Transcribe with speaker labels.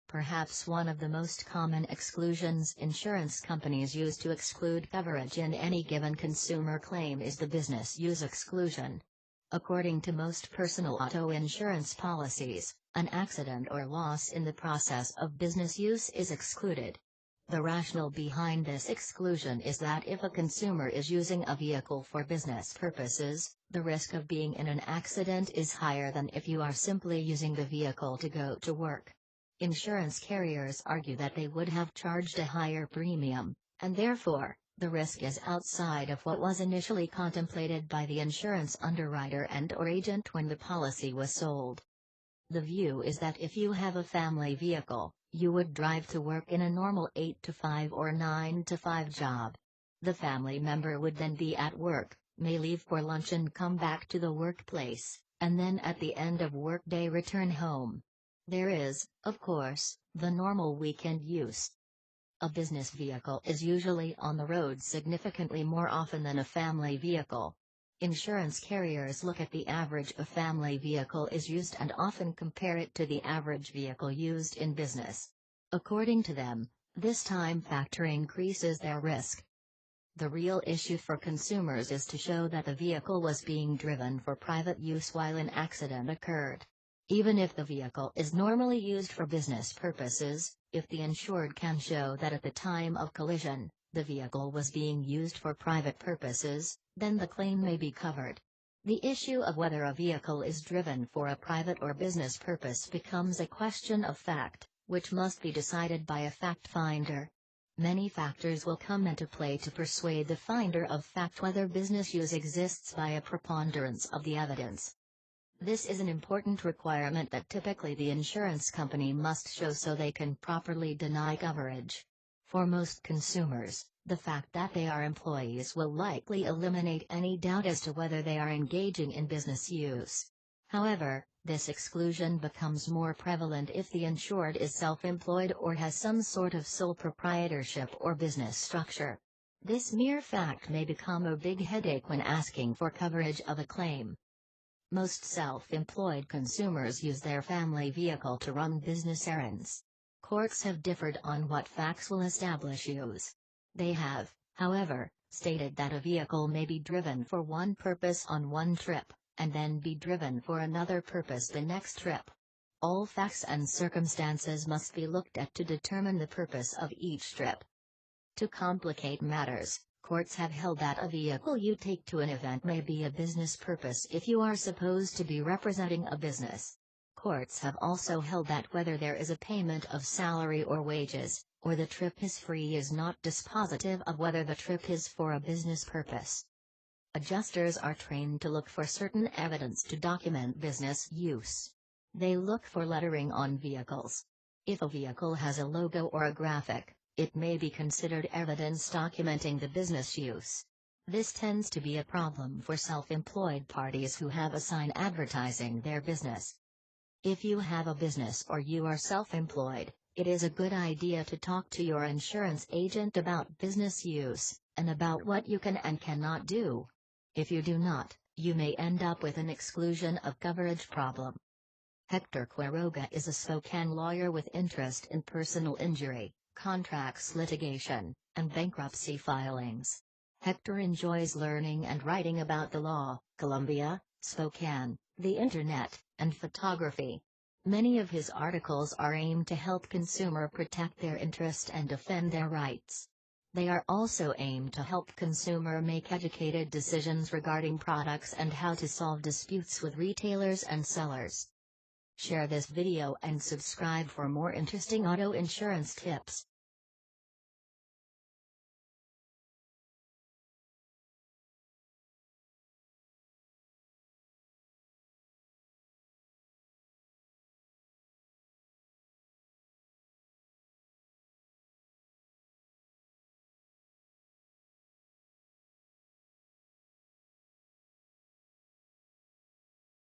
Speaker 1: Perhaps one of the most common exclusions insurance companies use to exclude coverage in any given consumer claim is the business use exclusion. According to most personal auto insurance policies, an accident or loss in the process of business use is excluded. The rationale behind this exclusion is that if a consumer is using a vehicle for business purposes, the risk of being in an accident is higher than if you are simply using the vehicle to go to work. Insurance carriers argue that they would have charged a higher premium, and therefore, the risk is outside of what was initially contemplated by the insurance underwriter and/or agent when the policy was sold. The view is that if you have a family vehicle, you would drive to work in a normal 8 to 5 or 9 to 5 job. The family member would then be at work, may leave for lunch and come back to the workplace, and then at the end of workday return home. There is, of course, the normal weekend use. A business vehicle is usually on the road significantly more often than a family vehicle. Insurance carriers look at the average a family vehicle is used and often compare it to the average vehicle used in business. According to them, this time factor increases their risk. The real issue for consumers is to show that the vehicle was being driven for private use while an accident occurred. Even if the vehicle is normally used for business purposes, if the insured can show that at the time of collision, the vehicle was being used for private purposes, then the claim may be covered. The issue of whether a vehicle is driven for a private or business purpose becomes a question of fact, which must be decided by a fact finder. Many factors will come into play to persuade the finder of fact whether business use exists by a preponderance of the evidence. This is an important requirement that typically the insurance company must show so they can properly deny coverage. For most consumers, the fact that they are employees will likely eliminate any doubt as to whether they are engaging in business use. However, this exclusion becomes more prevalent if the insured is self-employed or has some sort of sole proprietorship or business structure. This mere fact may become a big headache when asking for coverage of a claim. Most self-employed consumers use their family vehicle to run business errands. Courts have differed on what facts will establish use. They have, however, stated that a vehicle may be driven for one purpose on one trip, and then be driven for another purpose the next trip. All facts and circumstances must be looked at to determine the purpose of each trip. To complicate matters, courts have held that a vehicle you take to an event may be a business purpose if you are supposed to be representing a business. Courts have also held that whether there is a payment of salary or wages, or the trip is free is not dispositive of whether the trip is for a business purpose. Adjusters are trained to look for certain evidence to document business use. They look for lettering on vehicles. If a vehicle has a logo or a graphic, it may be considered evidence documenting the business use. This tends to be a problem for self-employed parties who have a sign advertising their business. If you have a business or you are self-employed, it is a good idea to talk to your insurance agent about business use, and about what you can and cannot do. If you do not, you may end up with an exclusion of coverage problem. Hector Quiroga is a Spokane lawyer with interest in personal injury, contracts litigation, and bankruptcy filings. Hector enjoys learning and writing about the law, Columbia, Spokane, the Internet, and photography. Many of his articles are aimed to help consumer protect their interest and defend their rights. They are also aimed to help consumer make educated decisions regarding products and how to solve disputes with retailers and sellers. Share this video and subscribe for more interesting auto insurance tips.